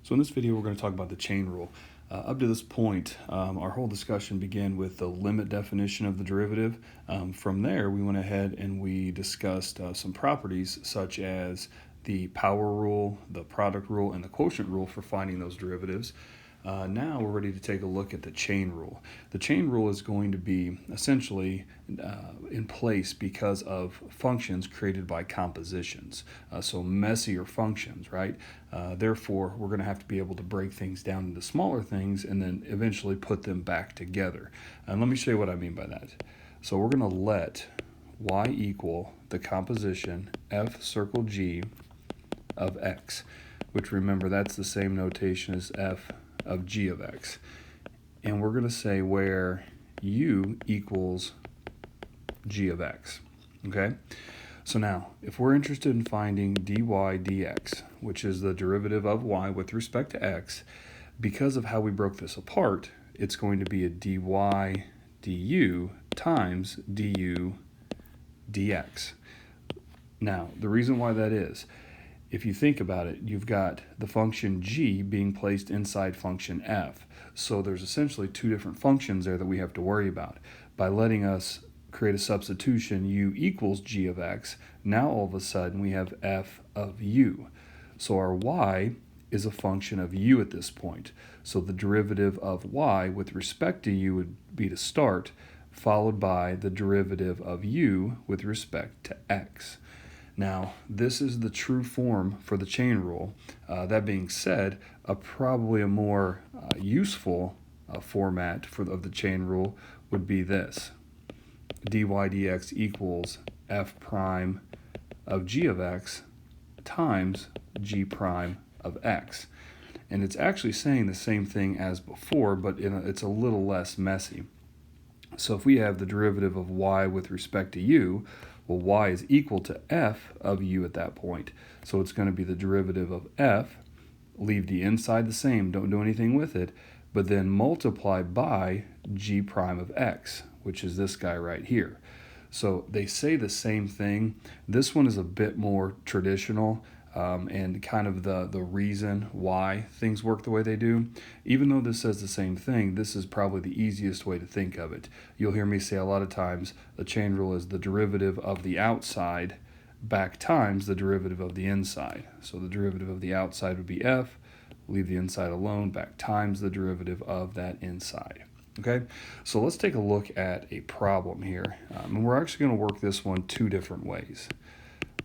So in this video, we're going to talk about the chain rule. Up to this point, our whole discussion began with the limit definition of the derivative. From there, we went ahead and we discussed some properties such as the power rule, the product rule, and the quotient rule for finding those derivatives. Now we're ready to take a look at the chain rule. The chain rule is going to be essentially in place because of functions created by compositions. So messier functions, right? Therefore, we're going to have to be able to break things down into smaller things and then eventually put them back together. And let me show you what I mean by that. So we're going to let y equal the composition f circle g of x, which remember that's the same notation as f of g of x. And we're going to say where u equals g of x. Okay? So now, if we're interested in finding dy dx, which is the derivative of y with respect to x, because of how we broke this apart, it's going to be a dy du times du dx. Now, the reason why that is, if you think about it, you've got the function g being placed inside function f. So there's essentially two different functions there that we have to worry about. By letting us create a substitution, u equals g of x, now all of a sudden we have f of u. So our y is a function of u at this point. So the derivative of y with respect to u would be to start, followed by the derivative of u with respect to x. Now, this is the true form for the chain rule. That being said, probably a more useful format of the chain rule would be this. dy dx equals f prime of g of x times g prime of x. And it's actually saying the same thing as before, but it's a little less messy. So if we have the derivative of y with respect to u, well, y is equal to f of u at that point. So it's going to be the derivative of f, leave the inside the same, don't do anything with it, but then multiply by g prime of x, which is this guy right here. So they say the same thing. This one is a bit more traditional and kind of the reason why things work the way they do. Even though this says the same thing, this is probably the easiest way to think of it. You'll hear me say a lot of times the chain rule is the derivative of the outside back times the derivative of the inside. So the derivative of the outside would be f, leave the inside alone, back times the derivative of that inside. Okay, so let's take a look at a problem here. And we're actually going to work this one two different ways.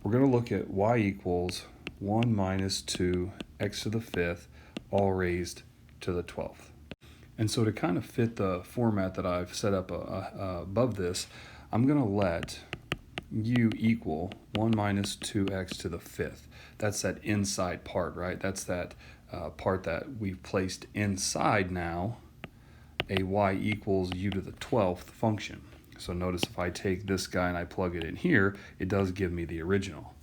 We're going to look at y equals 1 minus 2 x to the 5th, all raised to the 12th. And so to kind of fit the format that I've set up above this, I'm going to let u equal 1 minus 2x to the 5th. That's that inside part, right? That's that part that we've placed inside now a y equals u to the 12th function. So notice if I take this guy and I plug it in here, it does give me the original.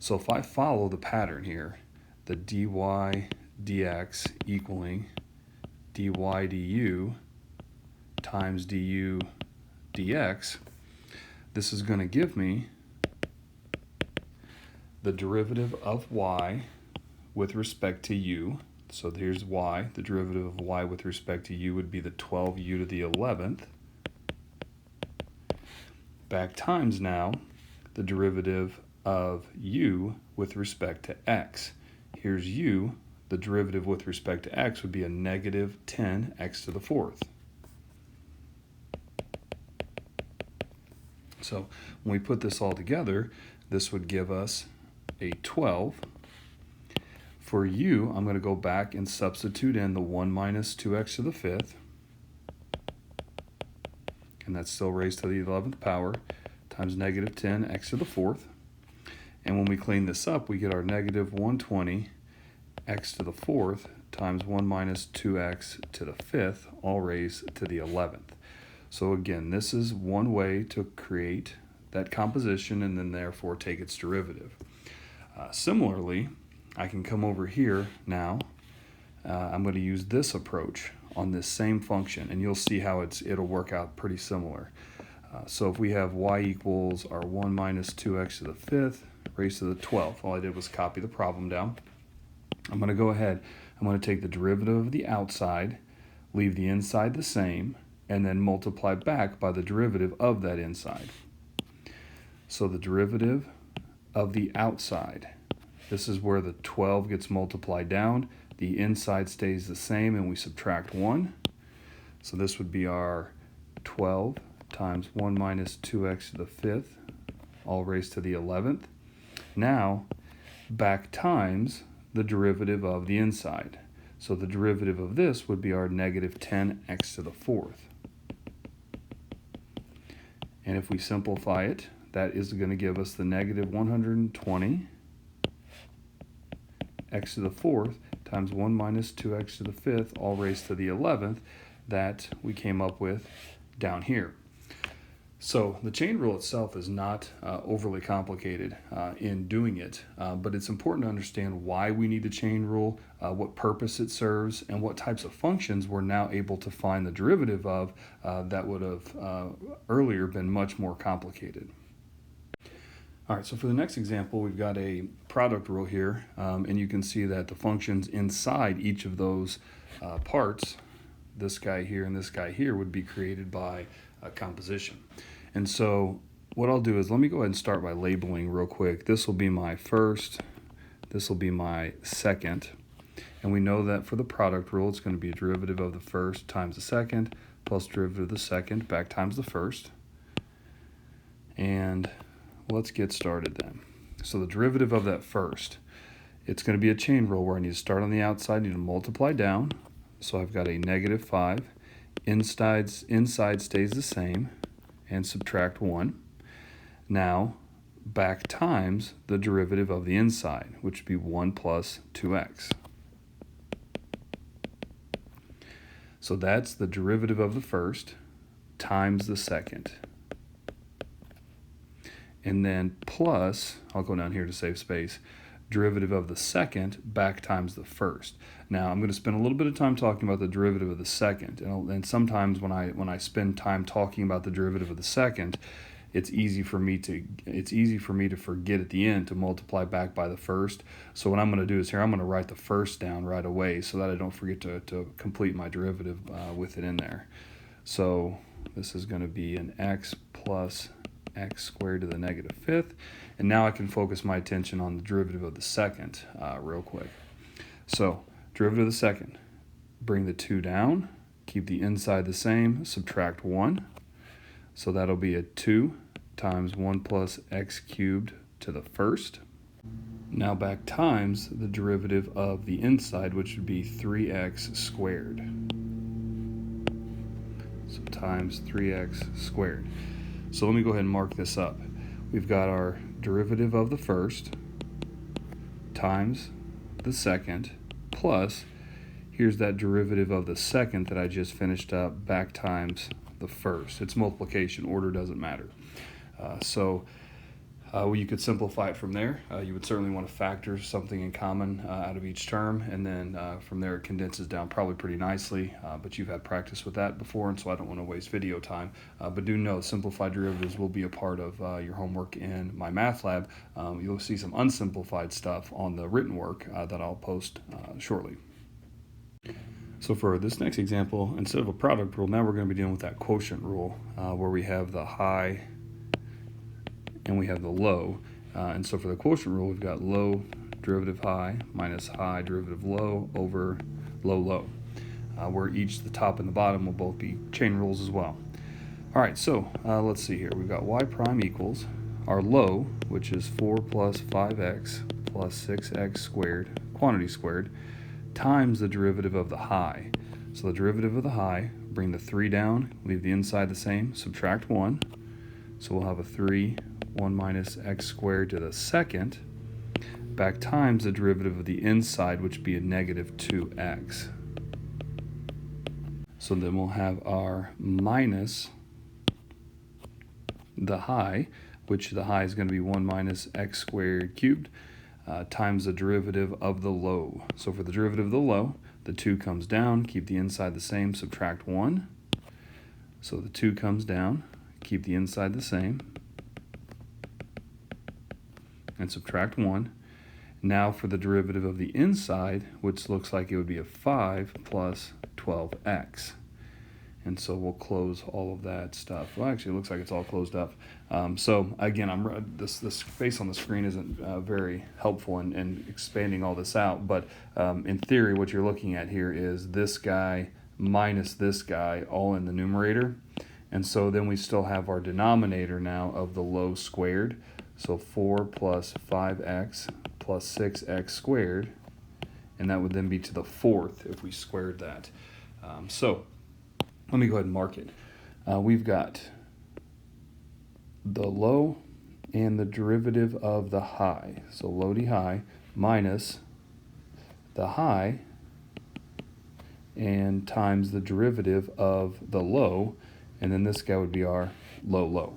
So if I follow the pattern here, the dy dx equaling dy du times du dx, this is going to give me the derivative of y with respect to u. So here's y. The derivative of y with respect to u would be the 12u to the 11th. Back times now the derivative of u with respect to x. Here's u. The derivative with respect to x would be a negative 10x to the 4th. So when we put this all together, this would give us a 12. For u, I'm going to go back and substitute in the 1 minus 2x to the 5th. And that's still raised to the 11th power times negative 10x to the 4th. And when we clean this up, we get our negative 120 x to the 4th times 1 minus 2x to the 5th, all raised to the 11th. So again, this is one way to create that composition and then therefore take its derivative. Similarly, I can come over here now. I'm going to use this approach on this same function, and you'll see how it'll work out pretty similar. So if we have y equals our 1 minus 2x to the 5th raised to the 12th, all I did was copy the problem down. I'm going to go ahead, I'm going to take the derivative of the outside, leave the inside the same, and then multiply back by the derivative of that inside. So the derivative of the outside, this is where the 12 gets multiplied down, the inside stays the same, and we subtract 1. So this would be our 12 times 1 minus 2x to the 5th, all raised to the 11th. Now, back times the derivative of the inside. So the derivative of this would be our negative 10x to the 4th. And if we simplify it, that is going to give us the negative 120 x to the 4th times 1 minus 2x to the 5th, all raised to the 11th, that we came up with down here. So the chain rule itself is not overly complicated in doing it, but it's important to understand why we need the chain rule, what purpose it serves, and what types of functions we're now able to find the derivative of that would have earlier been much more complicated. All right, so for the next example, we've got a product rule here, and you can see that the functions inside each of those parts, this guy here and this guy here, would be created by composition. And so what I'll do is, let me go ahead and start by labeling real quick. This will be my first, this will be my second, and we know that for the product rule, it's going to be a derivative of the first times the second, plus derivative of the second back times the first. And let's get started then. So the derivative of that first, it's going to be a chain rule where I need to start on the outside, I need to multiply down. So I've got a negative 5, inside stays the same, and subtract 1. Now, back times the derivative of the inside, which would be 1 plus 2x. So that's the derivative of the first times the second. And then plus, I'll go down here to save space, derivative of the second back times the first. Now I'm going to spend a little bit of time talking about the derivative of the second, and sometimes when I spend time talking about the derivative of the second, it's easy for me to forget at the end to multiply back by the first. So what I'm going to do is here I'm going to write the first down right away so that I don't forget to complete my derivative with it in there. So this is going to be an x plus x squared to the negative 5th. And now I can focus my attention on the derivative of the second real quick. So derivative of the second, bring the 2 down, keep the inside the same, subtract 1. So that'll be a 2 times 1 plus x cubed to the first. Now back times the derivative of the inside, which would be 3x squared. So times 3x squared. So let me go ahead and mark this up. We've got our derivative of the first times the second plus, here's that derivative of the second that I just finished up back times the first. It's multiplication, order doesn't matter. Well, you could simplify it from there. You would certainly want to factor something in common out of each term, and then from there it condenses down probably pretty nicely, but you've had practice with that before, and so I don't want to waste video time. But do know simplified derivatives will be a part of your homework in my math lab. You'll see some unsimplified stuff on the written work that I'll post shortly. So for this next example, instead of a product rule, now we're going to be dealing with that quotient rule where we have the high and we have the low. And so for the quotient rule, we've got low derivative high minus high derivative low over low low, where each the top and the bottom will both be chain rules as well. All right, so let's see here. We've got y prime equals our low, which is 4 plus 5x plus 6x squared, quantity squared, times the derivative of the high. So the derivative of the high, bring the 3 down, leave the inside the same, subtract 1. So we'll have a 3, 1 minus x squared to the second, back times the derivative of the inside, which would be a negative 2x. So then we'll have our minus the high, which the high is going to be 1 minus x squared cubed, times the derivative of the low. So for the derivative of the low, the 2 comes down, keep the inside the same, subtract 1. So the 2 comes down, keep the inside the same, and subtract 1. Now for the derivative of the inside, which looks like it would be a 5 plus 12x. And so we'll close all of that stuff. Well, actually, it looks like it's all closed up. So again, this space on the screen isn't very helpful in expanding all this out. But in theory, what you're looking at here is this guy minus this guy all in the numerator. And so then we still have our denominator now of the low squared. So 4 plus 5x plus 6x squared. And that would then be to the fourth if we squared that. So let me go ahead and mark it. We've got the low and the derivative of the high. So low d high minus the high and times the derivative of the low. And then this guy would be our low.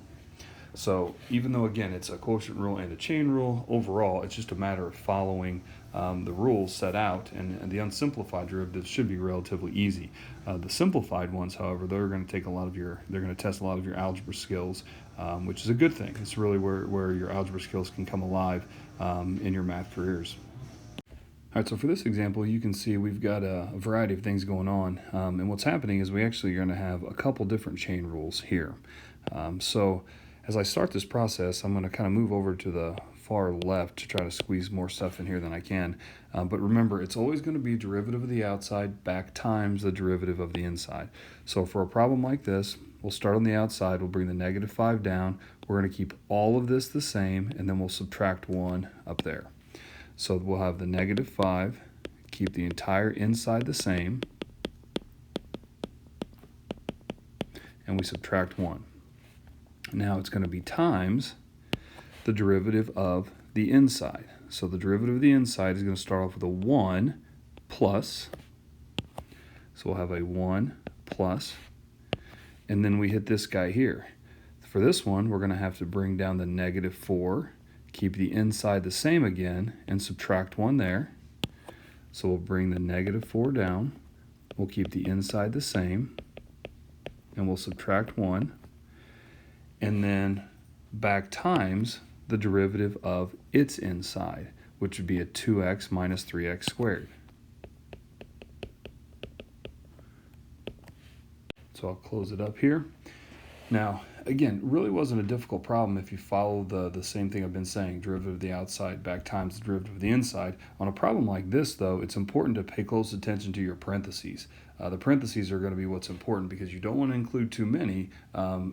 So even though, again, it's a quotient rule and a chain rule, overall, it's just a matter of following the rules set out, and the unsimplified derivatives should be relatively easy. The simplified ones, however, they're going to take they're going to test a lot of your algebra skills, which is a good thing. It's really where your algebra skills can come alive in your math careers. All right, so for this example, you can see we've got a variety of things going on, and what's happening is we actually are going to have a couple different chain rules here. So as I start this process, I'm going to kind of move over to the far left to try to squeeze more stuff in here than I can. But remember, it's always going to be derivative of the outside back times the derivative of the inside. So for a problem like this, we'll start on the outside, we'll bring the negative 5 down, we're going to keep all of this the same, and then we'll subtract 1 up there. So we'll have the negative 5, keep the entire inside the same, and we subtract 1. Now it's going to be times the derivative of the inside. So the derivative of the inside is going to start off with a 1 plus. So we'll have a 1 plus. And then we hit this guy here. For this one, we're going to have to bring down the negative 4, keep the inside the same again, and subtract 1 there. So we'll bring the negative 4 down. We'll keep the inside the same, and we'll subtract 1. And then back times the derivative of its inside, which would be a 2x minus 3x squared. So I'll close it up here. Now, again, really wasn't a difficult problem if you follow the same thing I've been saying, derivative of the outside back times the derivative of the inside. On a problem like this, though, it's important to pay close attention to your parentheses. The parentheses are going to be what's important because you don't want to include too many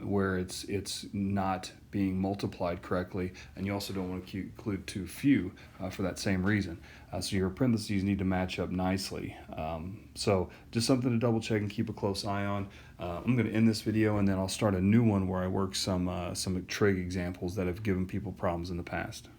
where it's not being multiplied correctly, and you also don't want to include too few for that same reason. So your parentheses need to match up nicely. So just something to double check and keep a close eye on. I'm going to end this video, and then I'll start a new one where I work some trig examples that have given people problems in the past.